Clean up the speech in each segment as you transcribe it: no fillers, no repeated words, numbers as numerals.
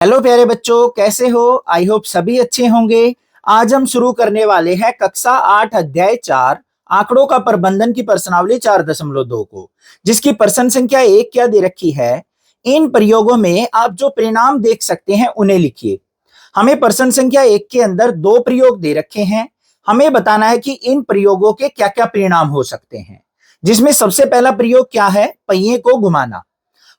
Hello प्यारे बच्चों, कैसे हो? आई होप सभी अच्छे होंगे। आज हम शुरू करने वाले हैं कक्षा 8 अध्याय 4 आंकड़ों का प्रबंधन की प्रश्नावली 4.2 को, जिसकी प्रश्न संख्या 1 क्या दे रखी है। इन प्रयोगों में आप जो परिणाम देख सकते हैं उन्हें लिखिए। हमें प्रश्न संख्या 1 के अंदर 2 प्रयोग दे रखे हैं। हमें बताना है कि इन प्रयोगों के क्या क्या परिणाम हो सकते हैं, जिसमें सबसे पहला प्रयोग क्या है, पहिए को घुमाना।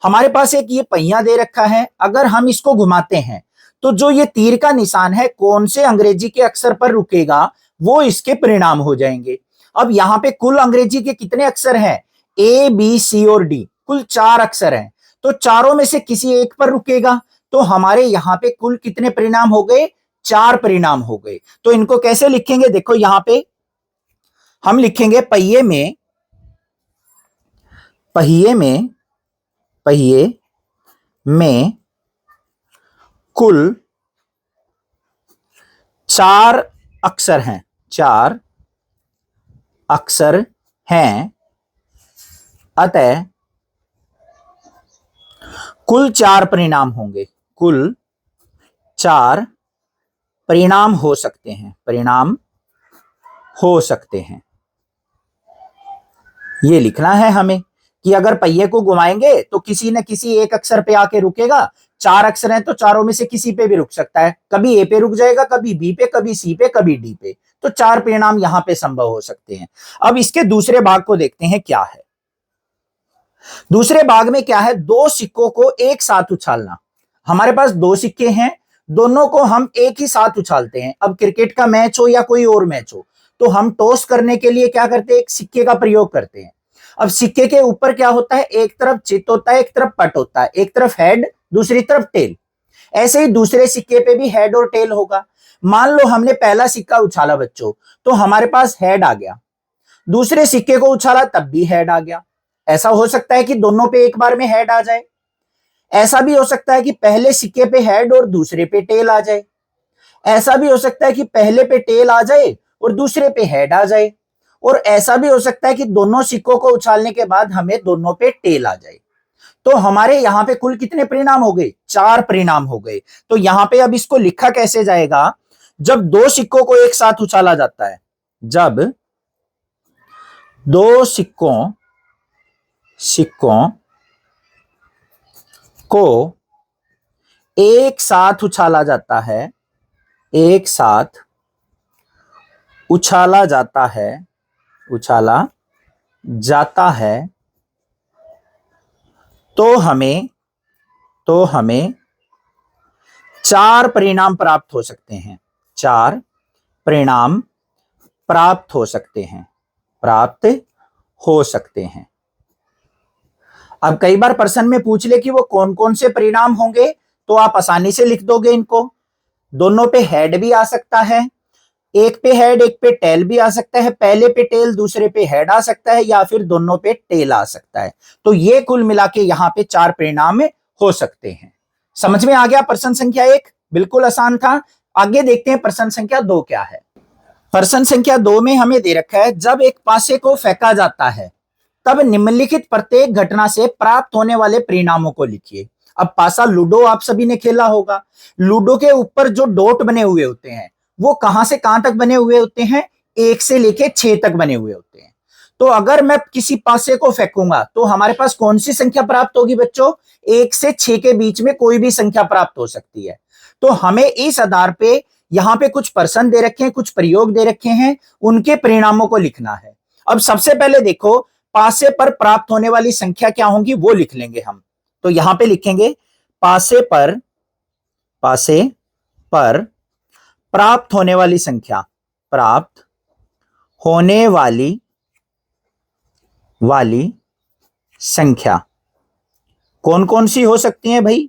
हमारे पास एक ये पहिया दे रखा है, अगर हम इसको घुमाते हैं तो जो ये तीर का निशान है कौन से अंग्रेजी के अक्षर पर रुकेगा, वो इसके परिणाम हो जाएंगे। अब यहाँ पे कुल अंग्रेजी के कितने अक्षर हैं? ए बी सी और डी, कुल 4 अक्षर हैं। तो चारों में से किसी एक पर रुकेगा, तो हमारे यहाँ पे कुल कितने परिणाम हो गए? 4 परिणाम हो गए। तो इनको कैसे लिखेंगे? देखो यहाँ पे हम लिखेंगे पहिए में पहिए में पहिए में कुल 4 अक्षर हैं। 4 अक्षर हैं, अतः कुल 4 परिणाम होंगे। कुल 4 परिणाम हो सकते हैं। परिणाम हो सकते हैं, ये लिखना है हमें कि अगर पहिए को घुमाएंगे तो किसी न किसी एक अक्षर पे आके रुकेगा। 4 अक्षर हैं तो चारों में से किसी पे भी रुक सकता है। कभी ए पे रुक जाएगा, कभी बी पे, कभी सी पे, कभी डी पे। तो 4 परिणाम यहां पे संभव हो सकते हैं। अब इसके दूसरे भाग को देखते हैं क्या है। दूसरे भाग में क्या है? 2 सिक्कों को एक साथ उछालना। हमारे पास 2 सिक्के हैं, दोनों को हम एक ही साथ उछालते हैं। अब क्रिकेट का मैच हो या कोई और मैच हो, तो हम टॉस करने के लिए क्या करते हैं? एक सिक्के का प्रयोग करते हैं। अब सिक्के के ऊपर क्या होता है? एक तरफ चित होता है, एक तरफ पट होता है। एक तरफ हेड, दूसरी तरफ टेल। ऐसे ही दूसरे सिक्के पे भी हेड और टेल होगा। मान लो हमने पहला सिक्का उछाला बच्चों, तो हमारे पास हेड आ गया। दूसरे सिक्के को उछाला तब भी हेड आ गया। ऐसा हो सकता है कि दोनों पे एक बार में हेड आ जाए। ऐसा भी हो सकता है कि पहले सिक्के पे हेड और दूसरे पे टेल आ जाए। ऐसा भी हो सकता है कि पहले पे टेल आ जाए और दूसरे पे हेड आ जाए। और ऐसा भी हो सकता है कि दोनों सिक्कों को उछालने के बाद हमें दोनों पे टेल आ जाए। तो हमारे यहां पे कुल कितने परिणाम हो गए? 4 परिणाम हो गए। तो यहां पे अब इसको लिखा कैसे जाएगा? जब 2 सिक्कों को एक साथ उछाला जाता है, जब 2 सिक्कों को एक साथ उछाला जाता है, एक साथ उछाला जाता है, उछाला जाता है, तो हमें 4 परिणाम प्राप्त हो सकते हैं। 4 परिणाम प्राप्त हो सकते हैं, प्राप्त हो सकते हैं। अब कई बार प्रश्न में पूछ ले कि वो कौन कौन से परिणाम होंगे, तो आप आसानी से लिख दोगे इनको। दोनों पे हेड भी आ सकता है, एक पे हेड एक पे टेल भी आ सकता है। पहले पे टेल दूसरे पे हेड आ सकता है, या फिर दोनों पे टेल आ सकता है। तो ये कुल मिला के यहाँ पे 4 परिणाम हो सकते हैं। समझ में आ गया? प्रश्न संख्या 1 बिल्कुल आसान था। आगे देखते हैं प्रश्न संख्या 2 क्या है। प्रश्न संख्या 2 में हमें दे रखा है, जब एक पासे को फेंका जाता है तब निम्नलिखित प्रत्येक घटना से प्राप्त होने वाले परिणामों को लिखिए। अब पासा लूडो आप सभी ने खेला होगा। लूडो के ऊपर जो डॉट बने हुए होते हैं वो कहां से कहां तक बने हुए होते हैं? 1 से लेके 6 तक बने हुए होते हैं। तो अगर मैं किसी पासे को फेंकूंगा तो हमारे पास कौन सी संख्या प्राप्त होगी बच्चों? 1 से 6 के बीच में कोई भी संख्या प्राप्त हो सकती है। तो हमें इस आधार पे यहाँ पे कुछ प्रश्न दे रखे हैं, कुछ प्रयोग दे रखे हैं, उनके परिणामों को लिखना है। अब सबसे पहले देखो, पासे पर प्राप्त होने वाली संख्या क्या होंगी वो लिख लेंगे हम। तो यहां पे लिखेंगे पासे पर प्राप्त होने वाली संख्या, प्राप्त होने वाली संख्या कौन कौन सी हो सकती है भाई?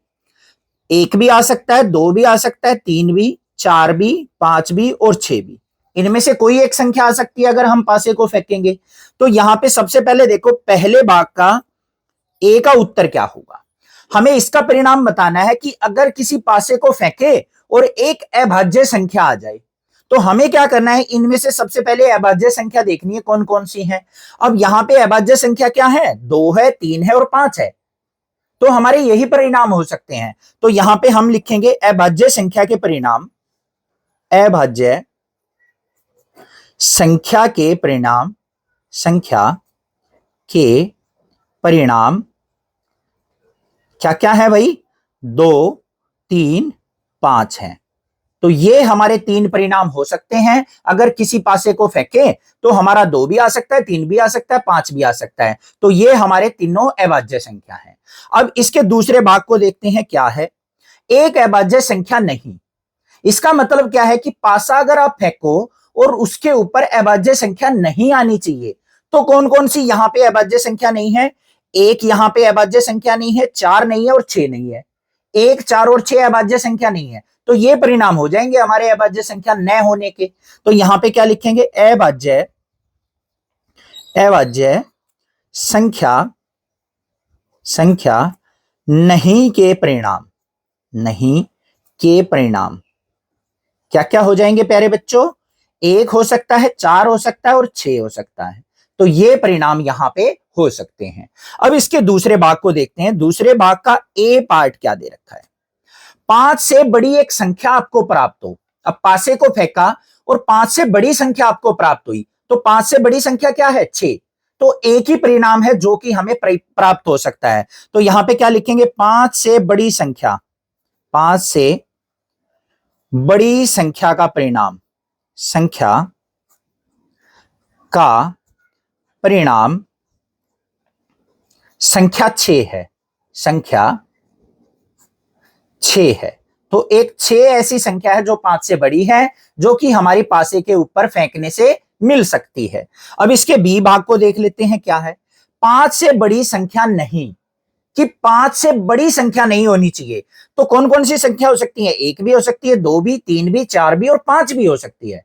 1 भी आ सकता है, 2 भी आ सकता है, 3 भी, 4 भी, 5 भी और 6 भी। इनमें से कोई एक संख्या आ सकती है अगर हम पासे को फेंकेंगे। तो यहां पे सबसे पहले देखो, पहले भाग का ए का उत्तर क्या होगा। हमें इसका परिणाम बताना है कि अगर किसी पासे को फेंके और एक अभाज्य संख्या आ जाए, तो हमें क्या करना है? इनमें से सबसे पहले अभाज्य संख्या देखनी है कौन कौन सी है। अब यहां पे अभाज्य संख्या क्या है? 2 है, 3 है और 5 है। तो हमारे यही परिणाम हो सकते हैं। तो यहां पे हम लिखेंगे अभाज्य संख्या के परिणाम, अभाज्य संख्या के परिणाम, संख्या के परिणाम क्या क्या है भाई, 2, 3, 5 है। तो ये हमारे 3 परिणाम हो सकते हैं। अगर किसी पासे को फेंके तो हमारा 2 भी आ सकता है, 3 भी आ सकता है, 5 भी आ सकता है। तो ये हमारे तीनों अभाज्य संख्या है। अब इसके दूसरे भाग को देखते हैं, क्या है एक अभाज्य संख्या नहीं। इसका मतलब क्या है कि पासा अगर आप फेंको और उसके ऊपर अभाज्य संख्या नहीं आनी चाहिए, तो कौन कौन सी यहां पे अभाज्य संख्या नहीं है, एक यहां पे अभाज्य संख्या नहीं है, 4 नहीं है और 6 नहीं है। 1, 4 और 6 अभाज्य संख्या नहीं है, तो ये परिणाम हो जाएंगे हमारे अभाज्य संख्या न होने के। तो यहां पे क्या लिखेंगे, अभाज्य संख्या नहीं के परिणाम, नहीं के परिणाम क्या क्या हो जाएंगे प्यारे बच्चों, 1 हो सकता है, 4 हो सकता है और 6 हो सकता है। तो ये परिणाम यहां पे हो सकते हैं। अब इसके दूसरे भाग को देखते हैं। दूसरे भाग का ए पार्ट क्या दे रखा है, 5 से बड़ी एक संख्या आपको प्राप्त हो। अब पासे को फेंका और 5 से बड़ी संख्या आपको प्राप्त हुई, तो 5 से बड़ी संख्या क्या है, 6। तो एक ही परिणाम है जो कि हमें प्राप्त हो सकता है। तो यहां पे क्या लिखेंगे, 5 से बड़ी संख्या, 5 से बड़ी संख्या का परिणाम, संख्या का परिणाम संख्या 6 है, संख्या 6 है। तो एक 6 ऐसी संख्या है जो 5 से बड़ी है, जो कि हमारी पासे के ऊपर फेंकने से मिल सकती है। अब इसके बी भाग को देख लेते हैं, क्या है 5 से बड़ी संख्या नहीं, कि 5 से बड़ी संख्या नहीं होनी चाहिए। तो कौन कौन सी संख्या हो सकती है, 1 भी हो सकती है, 2 भी, 3 भी, 4 भी और 5 भी हो सकती है।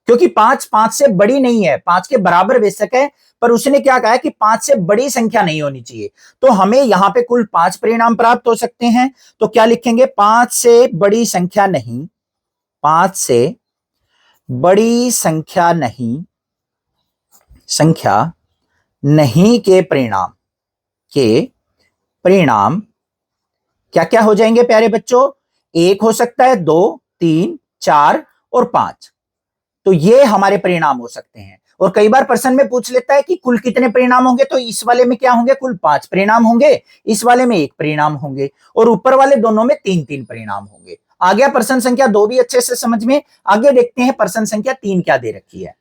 क्योंकि 5 से बड़ी नहीं है, 5 के बराबर बेशक है, पर उसने क्या कहा है कि 5 से बड़ी संख्या नहीं होनी चाहिए। तो हमें यहां पे कुल 5 परिणाम प्राप्त हो सकते हैं। तो क्या लिखेंगे, 5 से बड़ी संख्या नहीं, 5 से बड़ी संख्या नहीं, संख्या नहीं के परिणाम, क्या क्या हो जाएंगे प्यारे बच्चों, 1 हो सकता है, 2, 3, 4 और 5। तो ये हमारे परिणाम हो सकते हैं। और कई बार प्रश्न में पूछ लेता है कि कुल कितने परिणाम होंगे, तो इस वाले में क्या होंगे, कुल 5 परिणाम होंगे, इस वाले में 1 परिणाम होंगे और ऊपर वाले दोनों में 3-3 परिणाम होंगे। आ गया प्रश्न संख्या 2 भी अच्छे से समझ में। आगे देखते हैं प्रश्न संख्या 3 क्या दे रखी है।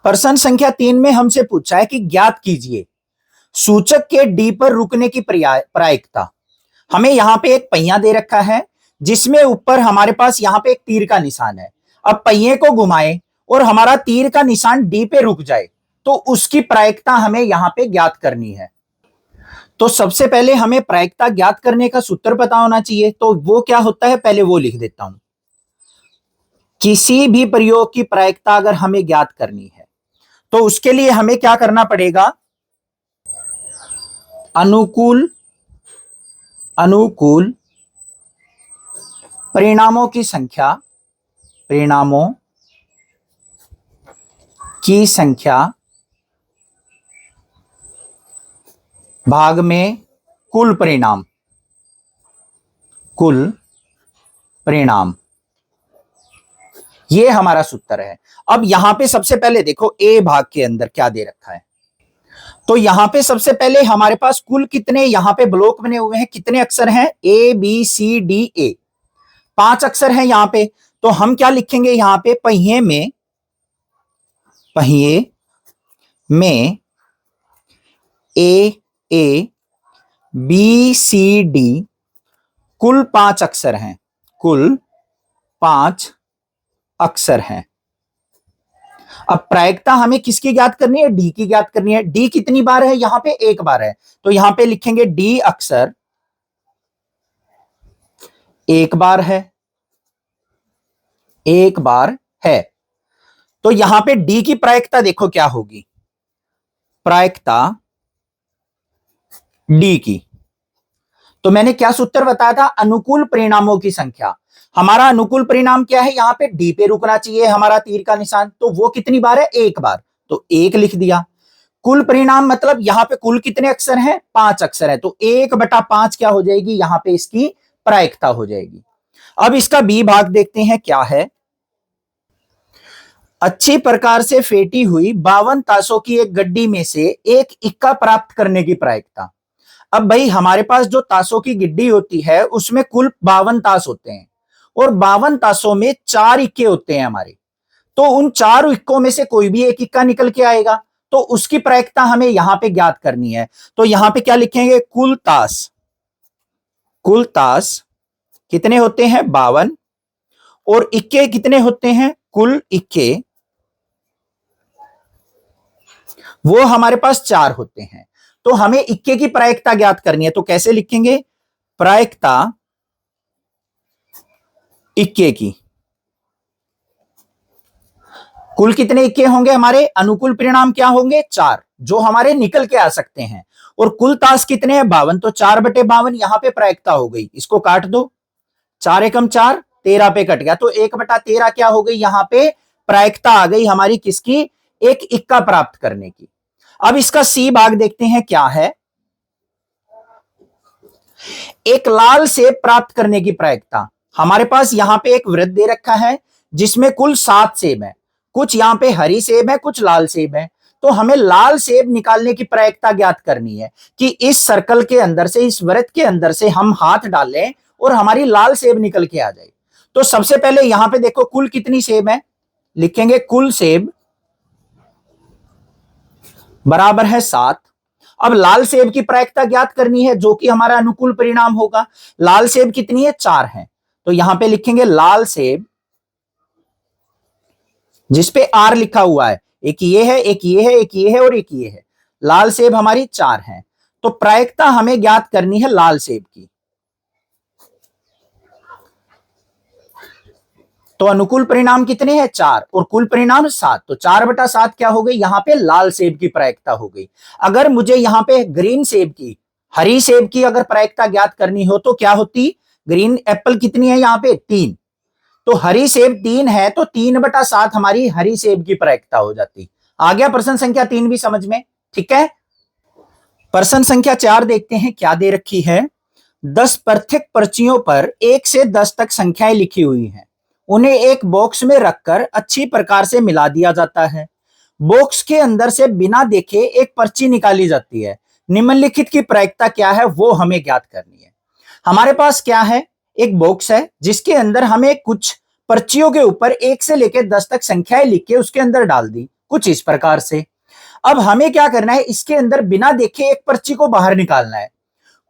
प्रश्न संख्या 3 में हमसे पूछा है कि ज्ञात कीजिए सूचक के डी पर रुकने की प्रायिकता। हमें यहां पे एक पहिया दे रखा है, जिसमें ऊपर हमारे पास यहां पे एक तीर का निशान है। अब पहिए को घुमाएं और हमारा तीर का निशान डी पे रुक जाए, तो उसकी प्रायिकता हमें यहां पे ज्ञात करनी है। तो सबसे पहले हमें प्रायिकता ज्ञात करने का सूत्र पता होना चाहिए। तो वो क्या होता है, पहले वो लिख देता हूं। किसी भी प्रयोग की प्रायिकता अगर हमें ज्ञात करनी है, तो उसके लिए हमें क्या करना पड़ेगा, अनुकूल परिणामों की संख्या, परिणामों की संख्या भाग में कुल परिणाम, ये हमारा सूत्र है। अब यहां पे सबसे पहले देखो ए भाग के अंदर क्या दे रखा है। तो यहां पे सबसे पहले हमारे पास कुल कितने यहां पे ब्लॉक बने हुए हैं, कितने अक्षर हैं, A B C D A, 5 अक्षर हैं यहां पे। तो हम क्या लिखेंगे यहां पे, पहिए में ए बी सी डी कुल 5 अक्षर हैं, कुल 5 अक्षर हैं। अब प्रायिकता हमें किसकी ज्ञात करनी है, डी की ज्ञात करनी है। डी कितनी बार है, यहां पे 1 बार है, तो यहां पे लिखेंगे डी अक्षर 1 बार है, 1 बार है। तो यहां पे डी की प्रायिकता देखो क्या होगी, प्रायिकता डी की। तो मैंने क्या सूत्र बताया था, अनुकूल परिणामों की संख्या। हमारा अनुकूल परिणाम क्या है, यहां पे डी पे रुकना चाहिए हमारा तीर का निशान। तो वो कितनी बार है, 1 बार, तो 1 लिख दिया। कुल परिणाम मतलब यहां पे कुल कितने अक्षर हैं, 5 अक्षर है, तो 1/5 क्या हो जाएगी, यहां पे इसकी प्रायिकता हो जाएगी। अब इसका बी भाग देखते हैं क्या है। अच्छी प्रकार से फेंटी हुई 52 ताशों की एक गड्डी में से एक इक्का प्राप्त करने की प्रायिकता। अब भाई हमारे पास जो ताशों की गिड्डी होती है उसमें कुल 52 ताश होते हैं और 52 ताशों में 4 इक्के होते हैं हमारे, तो उन 4 इक्कों में से कोई भी एक इक्का निकल के आएगा, तो उसकी प्रायिकता हमें यहां पे ज्ञात करनी है। तो यहां पे क्या लिखेंगे, कुल ताश, कुल ताश कितने होते हैं 52 और इक्के कितने होते हैं, कुल इक्के वो हमारे पास 4 होते हैं। तो हमें इक्के की प्रायिकता ज्ञात करनी है, तो कैसे लिखेंगे, प्रायिकता इक्के की, कुल कितने इक्के होंगे हमारे, अनुकूल परिणाम क्या होंगे 4 जो हमारे निकल के आ सकते हैं, और कुल ताश कितने हैं 52, तो 4/52 यहां पे प्रायिकता हो गई, इसको काट दो, 4 एकम 4, 13 पे कट गया, तो 1/13 क्या हो गई, यहां पे प्रायिकता आ गई हमारी किसकी, एक इक्का प्राप्त करने की। अब इसका सी भाग देखते हैं क्या है। एक लाल सेब प्राप्त करने की प्रायिकता, हमारे पास यहां पे एक वृत्त दे रखा है जिसमें कुल 7 सेब है, कुछ यहां पे हरी सेब है, कुछ लाल सेब है, तो हमें लाल सेब निकालने की प्रायिकता ज्ञात करनी है कि इस सर्कल के अंदर से, इस वृत्त के अंदर से हम हाथ डालें और हमारी लाल सेब निकल के आ जाए। तो सबसे पहले यहां पे देखो कुल कितनी सेब है, लिखेंगे कुल सेब बराबर है 7। अब लाल सेब की प्रायिकता ज्ञात करनी है जो कि हमारा अनुकूल परिणाम होगा, लाल सेब कितनी है 4 है, तो यहां पे लिखेंगे लाल सेब जिसपे आर लिखा हुआ है, एक ये है, एक ये है, एक ये है और एक ये है, लाल सेब हमारी 4 है, तो प्रायिकता हमें ज्ञात करनी है लाल सेब की। तो अनुकूल परिणाम कितने हैं 4 और कुल परिणाम 7, तो 4/7 क्या हो गई, यहां पे लाल सेब की प्रायिकता हो गई। अगर मुझे यहां पे ग्रीन सेब की, हरी सेब की अगर प्रायिकता ज्ञात करनी हो तो क्या होती, ग्रीन एप्पल कितनी है यहां पे 3, तो हरी सेब 3 है, तो 3/7 हमारी हरी सेब की प्रायिकता हो जाती। आ गया प्रश्न संख्या 3 भी समझ में, ठीक है। प्रश्न संख्या 4 देखते हैं क्या दे रखी है। 10 पृथक पर्चियों पर 1 से 10 तक संख्याएं लिखी हुई हैं, उन्हें एक बॉक्स में रखकर अच्छी प्रकार से मिला दिया जाता है। बॉक्स के अंदर से बिना देखे एक पर्ची निकाली जाती है, निम्नलिखित की प्रायिकता क्या है वो हमें ज्ञात करनी है। हमारे पास क्या है, एक बॉक्स है जिसके अंदर हमें कुछ पर्चियों के ऊपर 1 से लेकर 10 तक संख्याएं लिख के उसके अंदर डाल दी, कुछ इस प्रकार से। अब हमें क्या करना है, इसके अंदर बिना देखे एक पर्ची को बाहर निकालना है,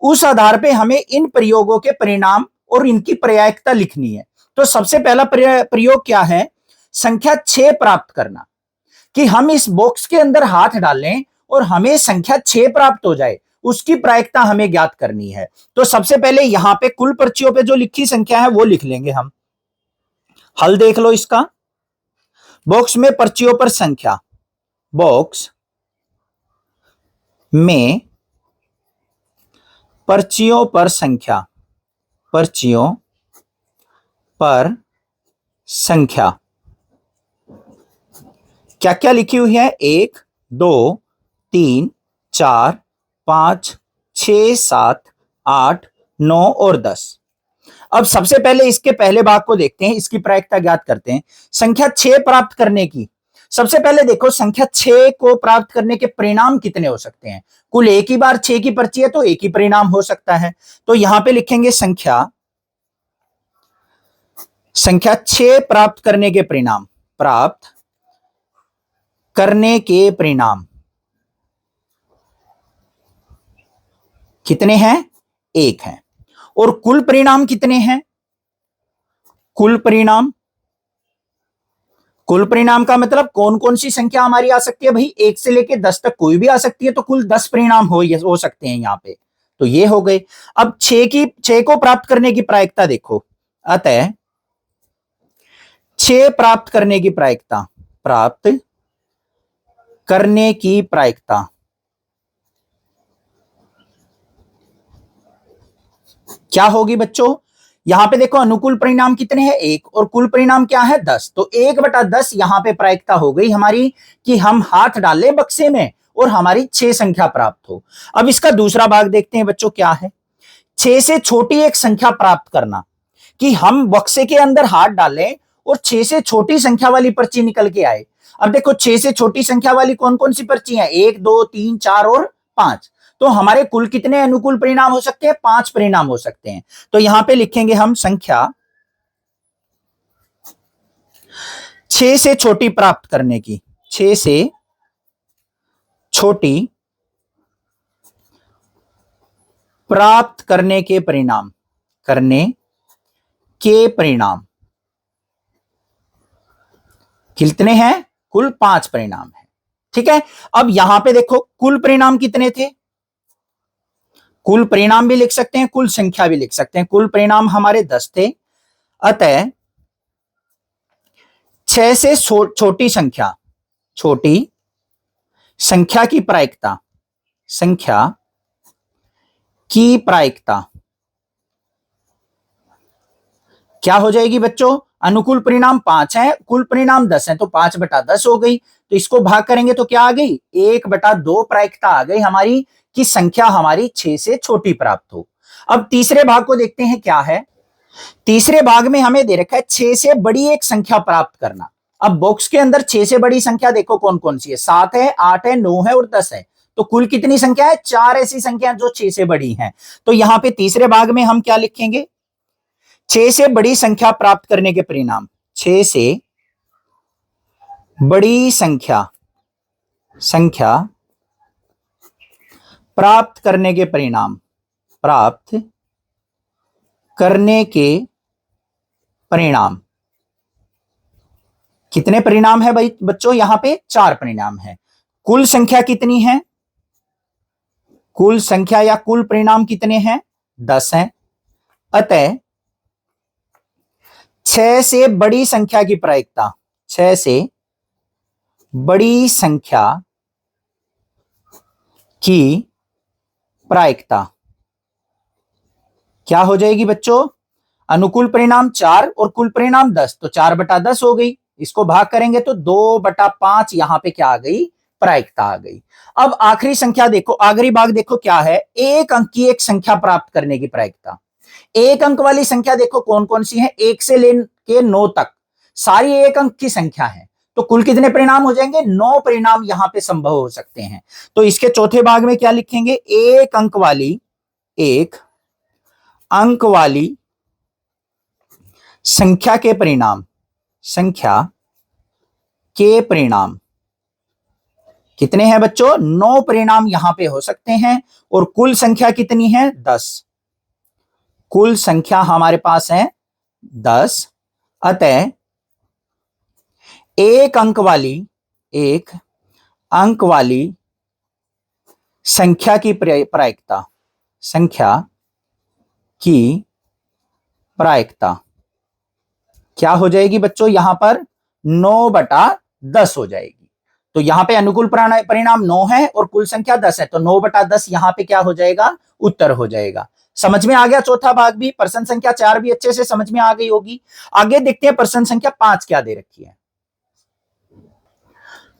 उस आधार पे हमें इन प्रयोगों के परिणाम और इनकी प्रायिकता लिखनी है। तो सबसे पहला प्रयोग क्या है, संख्या 6 प्राप्त करना, कि हम इस बॉक्स के अंदर हाथ डालें और हमें संख्या 6 प्राप्त हो जाए, उसकी प्रायिकता हमें ज्ञात करनी है। तो सबसे पहले यहां पे कुल पर्चियों पे जो लिखी संख्या है वो लिख लेंगे हम। हल देख लो इसका, बॉक्स में पर्चियों पर संख्या, बॉक्स में पर्चियों पर संख्या, पर्चियों पर संख्या क्या क्या लिखी हुई है, 1 2 3 4 5 6 7 8 9 और 10। अब सबसे पहले इसके पहले भाग को देखते हैं, इसकी प्रायिकता ज्ञात करते हैं। संख्या 6 प्राप्त करने की, सबसे पहले देखो संख्या 6 को प्राप्त करने के परिणाम कितने हो सकते हैं। कुल एक ही बार 6 की पर्ची है तो एक ही परिणाम हो सकता है, तो यहां पे लिखेंगे संख्या 6 प्राप्त करने के परिणाम, प्राप्त करने के परिणाम कितने हैं, 1 है। और कुल परिणाम कितने हैं, कुल परिणाम, कुल परिणाम का मतलब कौन कौन सी संख्या हमारी आ सकती है भाई, 1 से लेकर 10 तक कोई भी आ सकती है, तो कुल 10 परिणाम हो सकते हैं यहां पे, तो ये हो गए। अब 6 को प्राप्त करने की प्रायिकता देखो, अतः 6 प्राप्त करने की प्रायिकता, प्राप्त करने की प्रायिकता क्या होगी बच्चों, यहां पे देखो अनुकूल परिणाम कितने हैं 1 और कुल परिणाम क्या है 10, तो 1/10 यहां पे प्रायिकता हो गई हमारी कि हम हाथ डालें बक्से में और हमारी 6 संख्या प्राप्त हो। अब इसका दूसरा भाग देखते हैं बच्चों, क्या है? 6 से छोटी एक संख्या प्राप्त करना, कि हम बक्से के अंदर हाथ डालें और 6 से छोटी संख्या वाली पर्ची निकल के आए। अब देखो 6 से छोटी संख्या वाली कौन कौन सी पर्ची है? 1, 2, 3, 4 और 5। तो हमारे कुल कितने अनुकूल परिणाम हो सकते हैं? 5 परिणाम हो सकते हैं। तो यहां पे लिखेंगे हम संख्या 6 से छोटी प्राप्त करने की, 6 से छोटी प्राप्त करने के परिणाम, करने के परिणाम कितने हैं? कुल 5 परिणाम है। ठीक है, अब यहां पे देखो कुल परिणाम कितने थे? कुल परिणाम भी लिख सकते हैं, कुल संख्या भी लिख सकते हैं। कुल परिणाम हमारे 10 थे, अतः 6 से छोटी संख्या, छोटी संख्या की प्रायिकता, संख्या की प्रायिकता क्या हो जाएगी बच्चों? अनुकूल परिणाम 5 है, कुल परिणाम 10 है, तो 5/10 हो गई। तो इसको भाग करेंगे तो क्या आ गई? 1/2 प्रायिकता आ गई हमारी, कि संख्या हमारी 6 से छोटी प्राप्त हो। अब तीसरे भाग को देखते हैं, क्या है? तीसरे भाग में हमें दे रखा है 6 से बड़ी एक संख्या प्राप्त करना। अब बॉक्स के अंदर 6 से बड़ी संख्या देखो कौन कौन सी है? 7 है, 8 है, 9 है और 10 है। तो कुल कितनी संख्या है? 4 ऐसी संख्या जो 6 से बड़ी हैं। तो यहां पे तीसरे भाग में हम क्या लिखेंगे? 6 से बड़ी संख्या प्राप्त करने के परिणाम, 6 से बड़ी संख्या प्राप्त करने के परिणाम, प्राप्त करने के परिणाम कितने परिणाम है भाई बच्चों? यहां पे 4 परिणाम है। कुल संख्या कितनी है? कुल संख्या या कुल परिणाम कितने हैं? 10 हैं। अतः 6 से बड़ी संख्या की प्रायिकता, 6 से बड़ी संख्या की प्रायिकता क्या हो जाएगी बच्चों? अनुकूल परिणाम 4 और कुल परिणाम 10, तो 4/10 हो गई। इसको भाग करेंगे तो 2/5 यहां पे क्या आ गई? प्रायिकता आ गई। अब आखिरी संख्या देखो, आखिरी भाग देखो क्या है? एक अंक की एक संख्या प्राप्त करने की प्रायिकता। एक अंक वाली संख्या देखो कौन कौन सी है? 1 से लेके 9 तक सारी एक अंक की संख्या है। तो कुल कितने परिणाम हो जाएंगे? 9 परिणाम यहां पे संभव हो सकते हैं। तो इसके चौथे भाग में क्या लिखेंगे? एक अंक वाली संख्या के परिणाम, संख्या के परिणाम कितने हैं बच्चों? 9 परिणाम यहां पे हो सकते हैं। और कुल संख्या कितनी है? 10। कुल संख्या हमारे पास है 10। अतः एक अंक वाली संख्या की प्रायिकता, संख्या की प्रायिकता क्या हो जाएगी बच्चों? यहां पर 9/10 हो जाएगी। तो यहां पे अनुकूल परिणाम 9 है और कुल संख्या 10 है, तो 9/10 यहां पे क्या हो जाएगा? उत्तर हो जाएगा। समझ में आ गया? चौथा भाग भी, प्रश्न संख्या 4 भी अच्छे से समझ में आ गई होगी। आगे देखते हैं प्रश्न संख्या 5 क्या दे रखी है।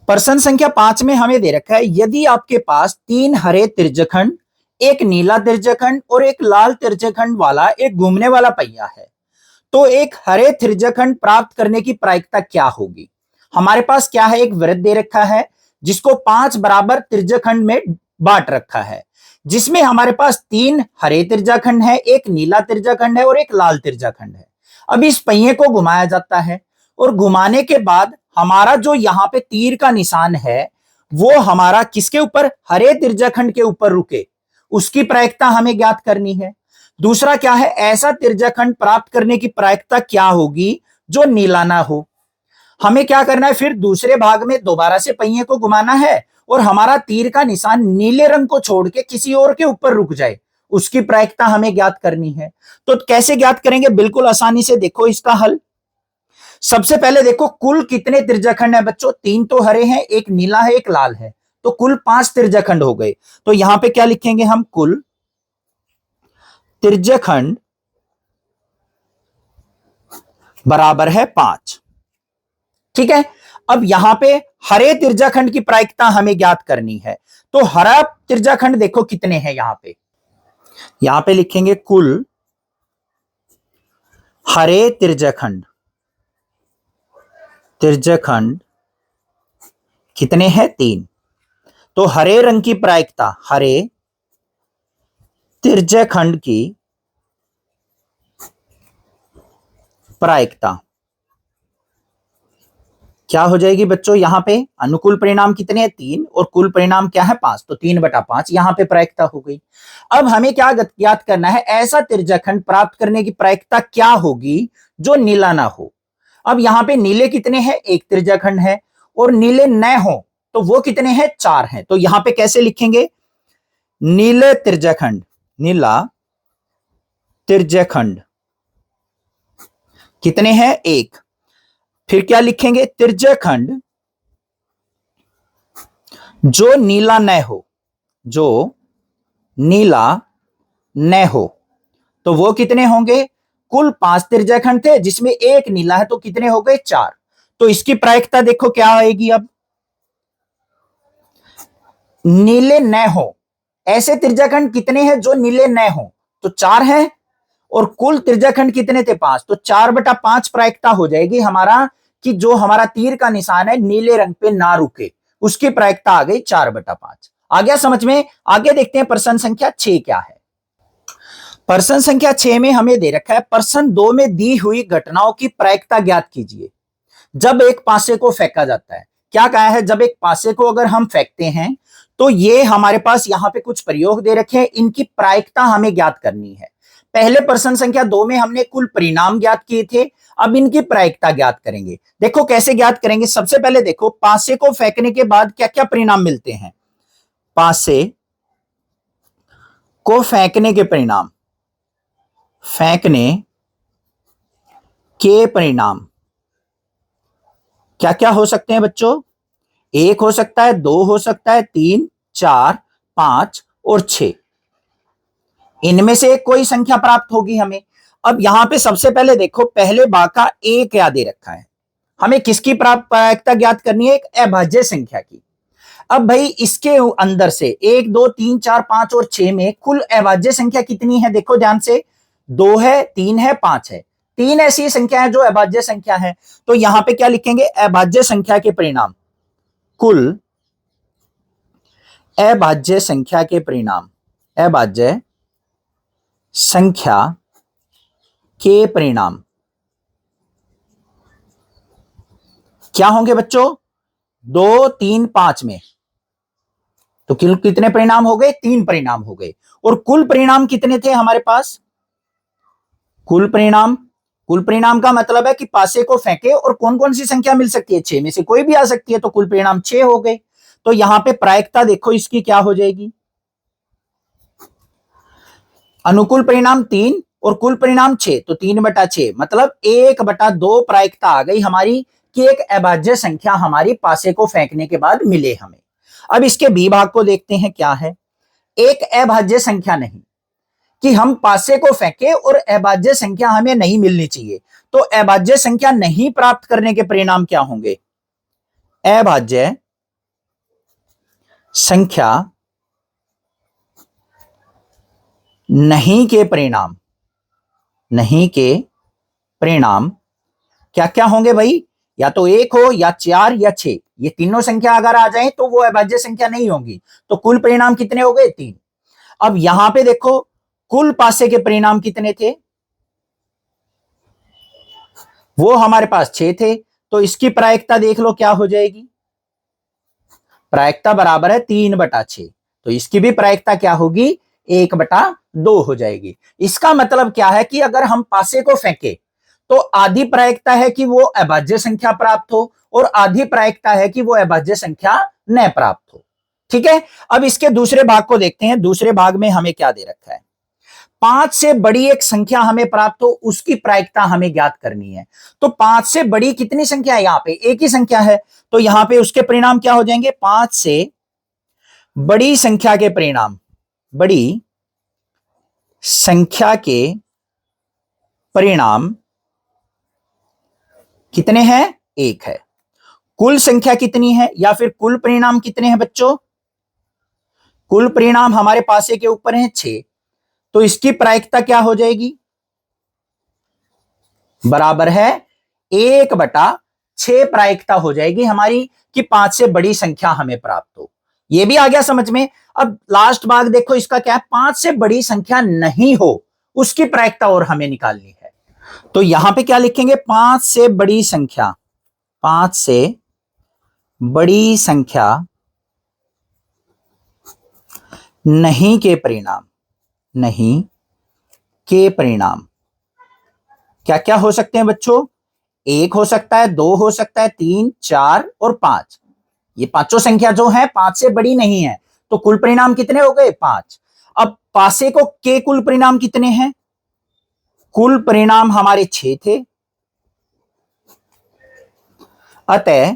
प्रश्न संख्या 5 में हमें दे रखा है, यदि आपके पास 3 हरे त्रिज्यखंड, एक नीला त्रिज्यखंड और एक लाल त्रिज्यखंड वाला एक घूमने वाला पहिया है, तो एक हरे त्रिज्यखंड प्राप्त करने की प्रायिकता क्या होगी? हमारे पास क्या है? एक वृत्त दे रखा है जिसको 5 बराबर त्रिज्यखंड में बांट रखा है, जिसमें हमारे पास 3 हरे त्रिज्यखंड है, एक नीला त्रिज्यखंड है और एक लाल त्रिज्यखंड है। अब इस पहिए को घुमाया जाता है और घुमाने के बाद हमारा जो यहां पे तीर का निशान है वो हमारा किसके ऊपर? हरे त्रिज्यखंड के ऊपर रुके, उसकी प्रायिकता हमें ज्ञात करनी है। दूसरा क्या है? ऐसा त्रिज्यखंड प्राप्त करने की प्रायिकता क्या होगी जो नीला ना हो। हमें क्या करना है? फिर दूसरे भाग में दोबारा से पहिए को घुमाना है और हमारा तीर का निशान नीले रंग को छोड़ के किसी और के ऊपर रुक जाए, उसकी प्रायिकता हमें ज्ञात करनी है। तो कैसे ज्ञात करेंगे? बिल्कुल आसानी से, देखो इसका हल। सबसे पहले देखो कुल कितने त्रिज्यखंड है बच्चों? 3 तो हरे हैं, एक नीला है, एक लाल है, तो कुल 5 त्रिज्यखंड हो गए। तो यहां पे क्या लिखेंगे हम? कुल त्रिज्यखंड बराबर है 5। ठीक है, अब यहां पे हरे त्रिज्याखंड की प्रायिकता हमें ज्ञात करनी है। तो हरा त्रिज्याखंड देखो कितने हैं यहां पे लिखेंगे कुल हरे त्रिज्याखंड कितने हैं 3। तो हरे रंग की प्रायिकता, हरे त्रिज्याखंड की प्रायिकता क्या हो जाएगी बच्चों, यहां पे अनुकूल परिणाम कितने हैं 3 और कुल परिणाम क्या है 5, तो 3/5 यहां पे प्रायिकता हो गई। अब हमें क्या ज्ञात करना है, ऐसा त्रिज्याखंड प्राप्त करने की प्रायिकता क्या होगी जो नीला ना हो। अब यहां पे नीले कितने हैं, एक त्रिज्याखंड है, और नीले न हो तो वो कितने हैं, 4 हैं। तो यहां पे कैसे लिखेंगे, नीला त्रिज्याखंड कितने हैं, एक। फिर क्या लिखेंगे, त्रिज्याखंड जो नीला न हो, तो वो कितने होंगे, कुल 5 त्रिज्याखंड थे जिसमें एक नीला है, तो कितने हो गए, 4। तो इसकी प्रायिकता देखो क्या आएगी, अब नीले न हो, ऐसे त्रिज्याखंड कितने हैं जो नीले न हो, तो 4 है, और कुल त्रिज्याखंड कितने थे, 5, तो 4/5 प्रायिकता हो जाएगी हमारा, कि जो हमारा तीर का निशान है नीले रंग पे ना रुके, उसकी प्रायिकता आ गई 4/5। आ गया समझ में। आगे देखते हैं प्रश्न संख्या 6 क्या है। प्रश्न संख्या 6 में हमें दे रखा है, प्रश्न 2 में दी हुई घटनाओं की प्रायिकता ज्ञात कीजिए। जब एक पासे को फेंका जाता है, क्या कहा है, जब एक पासे को अगर हम फेंकते हैं तो ये हमारे पास यहां पे कुछ प्रयोग दे रखे हैं, इनकी प्रायिकता हमें ज्ञात करनी है। पहले प्रश्न संख्या 2 में हमने कुल परिणाम ज्ञात किए थे, अब इनकी प्रायिकता ज्ञात करेंगे। देखो कैसे ज्ञात करेंगे, सबसे पहले देखो पासे को फेंकने के बाद क्या क्या परिणाम मिलते हैं। पासे को फेंकने के परिणाम, क्या क्या हो सकते हैं बच्चों, 1 हो सकता है, 2 हो सकता है, 3, 4, 5 और 6, इनमें से कोई संख्या प्राप्त होगी हमें। अब यहां पे सबसे पहले देखो, पहले भाग का ए क्या दे रखा है, हमें किसकी प्रायिकता ज्ञात करनी है, एक अभाज्य संख्या की। अब भाई इसके अंदर से 1, 2, 3, 4, 5 और 6 में कुल अभाज्य संख्या कितनी है, देखो ध्यान से, 2 है, 3 है, 5 है, 3 ऐसी संख्या है जो अभाज्य संख्या है। तो यहां पे क्या लिखेंगे, अभाज्य संख्या के परिणाम, कुल अभाज्य संख्या के परिणाम, अभाज्य संख्या के परिणाम क्या होंगे बच्चों, 2, 3, 5 में, तो कितने परिणाम हो गए, 3 परिणाम हो गए। और कुल परिणाम कितने थे हमारे पास, कुल परिणाम का मतलब है कि पासे को फेंके और कौन कौन सी संख्या मिल सकती है, 6 में से कोई भी आ सकती है, तो कुल परिणाम 6 हो गए। तो यहां पे प्रायिकता देखो इसकी क्या हो जाएगी, अनुकूल परिणाम 3 और कुल परिणाम 6, तो 3/6 मतलब 1/2 प्रायिकता आ गई हमारी, कि एक अभाज्य संख्या हमारी पासे को फेंकने के बाद मिले हमें। अब इसके बी भाग को देखते हैं क्या है, एक अभाज्य संख्या नहीं, कि हम पासे को फेंके और अभाज्य संख्या हमें नहीं मिलनी चाहिए, तो अभाज्य संख्या नहीं प्राप्त करने के परिणाम क्या होंगे, अभाज्य संख्या नहीं के परिणाम क्या क्या होंगे भाई, या तो 1 हो या 4 या 6, ये तीनों संख्या अगर आ जाए तो वो अभाज्य संख्या नहीं होगी। तो कुल परिणाम कितने हो गए, 3। अब यहां पे देखो कुल पासे के परिणाम कितने थे, वो हमारे पास 6 थे, तो इसकी प्रायिकता देख लो क्या हो जाएगी, प्रायिकता बराबर है 3/6, तो इसकी भी प्रायिकता क्या होगी, 1/2 हो जाएगी। इसका मतलब क्या है कि अगर हम पासे को फेंके तो आधी प्रायिकता है कि वो अभाज्य संख्या प्राप्त हो, और आधी प्रायिकता है कि वो अभाज्य संख्या न प्राप्त हो। ठीक है, अब इसके दूसरे भाग को देखते हैं। दूसरे भाग में हमें क्या दे रखा है, 5 से बड़ी एक संख्या हमें प्राप्त हो, उसकी प्रायिकता हमें ज्ञात करनी है। तो 5 से बड़ी कितनी संख्या है, यहां पे एक ही संख्या है, तो यहां पे उसके परिणाम क्या हो जाएंगे, 5 से बड़ी संख्या के परिणाम, बड़ी संख्या के परिणाम कितने हैं, 1 है। कुल संख्या कितनी है या फिर कुल परिणाम कितने हैं बच्चों? कुल परिणाम हमारे पासे के ऊपर है 6, तो इसकी प्रायिकता क्या हो जाएगी? बराबर है 1/6 प्रायिकता हो जाएगी हमारी कि 5 से बड़ी संख्या हमें प्राप्त हो। ये भी आ गया समझ में। अब लास्ट भाग देखो इसका क्या है, 5 से बड़ी संख्या नहीं हो उसकी प्रायिकता और हमें निकालनी है। तो यहां पे क्या लिखेंगे? 5 से बड़ी संख्या, 5 से बड़ी संख्या नहीं के परिणाम, नहीं के परिणाम क्या क्या हो सकते हैं बच्चों? 1 हो सकता है, 2 हो सकता है, 3, 4 और 5। ये पांचों संख्या जो है 5 से बड़ी नहीं है, तो कुल परिणाम कितने हो गए? 5। अब पासे को के कुल परिणाम कितने हैं? कुल परिणाम हमारे 6 थे, अतः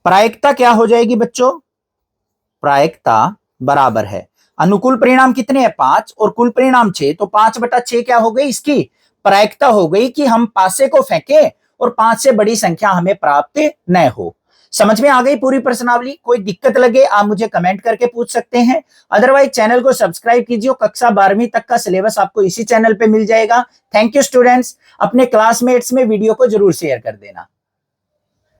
प्रायिकता क्या हो जाएगी बच्चों? प्रायिकता बराबर है, अनुकूल परिणाम कितने हैं? 5 और कुल परिणाम 6, तो 5/6 क्या हो गई? इसकी प्रायिकता हो गई कि हम पासे को फेंके और 5 से बड़ी संख्या हमें प्राप्त न हो। समझ में आ गई पूरी प्रश्नावली? कोई दिक्कत लगे आप मुझे कमेंट करके पूछ सकते हैं, अदरवाइज चैनल को सब्सक्राइब कीजिए। कक्षा 12वीं तक का सिलेबस आपको इसी चैनल पे मिल जाएगा। थैंक यू स्टूडेंट्स, अपने क्लासमेट्स में वीडियो को जरूर शेयर कर देना।